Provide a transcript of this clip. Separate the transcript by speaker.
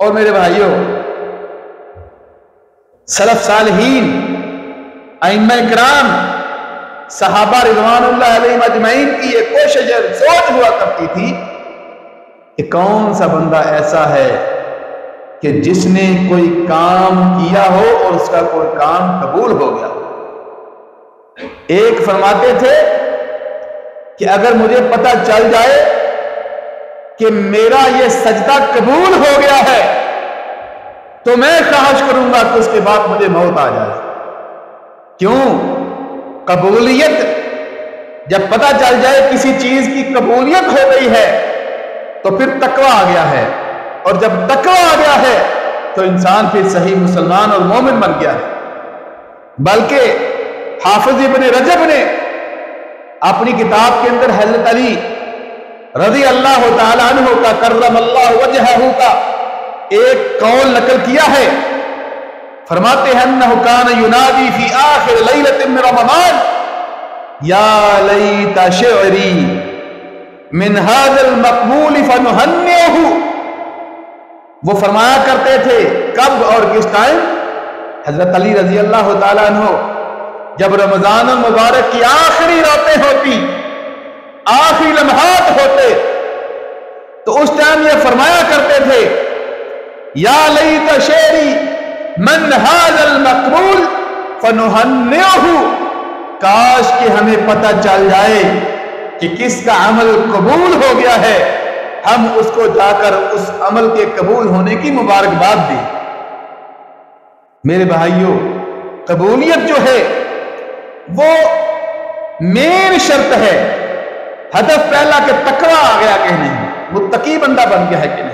Speaker 1: اور میرے بھائیوں، سلف صالحین، ائمہ کرام، صحابہ رضوان اللہ علیہم اجمعین کی یہ کوشش سوچ ہوا کرتی تھی کہ کون سا بندہ ایسا ہے کہ جس نے کوئی کام کیا ہو اور اس کا کوئی کام قبول ہو گیا ہو۔ ایک فرماتے تھے کہ اگر مجھے پتہ چل جائے کہ میرا یہ سجدہ قبول ہو گیا ہے تو میں خواہش کروں گا کہ اس کے بعد مجھے موت آ جائے۔ کیوں؟ قبولیت، جب پتہ چل جائے کسی چیز کی قبولیت ہو گئی ہے تو پھر تقویٰ آ گیا ہے، اور جب تقویٰ آ گیا ہے تو انسان پھر صحیح مسلمان اور مومن بن گیا ہے۔ بلکہ حافظ ابن رجب نے اپنی کتاب کے اندر حضرت علی رضی اللہ تعالیٰ عنہ کا کرم اللہ وجہہ کا ایک قول نقل کیا ہے۔ فرماتے ہیں انہ کان ینادی فی آخر لیلۃ من رمضان یا لیت شعری من ھذا المقبول فنہنئہ۔ وہ فرمایا کرتے تھے، کب اور کس ٹائم؟ حضرت علی رضی اللہ تعالیٰ عنہ جب رمضان المبارک کی آخری راتیں ہوتی، آخری لمحات ہوتے، تو اس ٹائم یہ فرمایا کرتے تھے یا لیت شعری من ھذا المقبول فنہنئہ، کاش کہ ہمیں پتہ چل جائے کہ کس کا عمل قبول ہو گیا ہے، ہم اس کو جا کر اس عمل کے قبول ہونے کی مبارکباد دیں۔ میرے بھائیوں، قبولیت جو ہے وہ مین شرط ہے۔ ہدف پہلا کہ تقویٰ آ گیا کہ نہیں، متقی بندہ بن گیا ہے کہ نہیں۔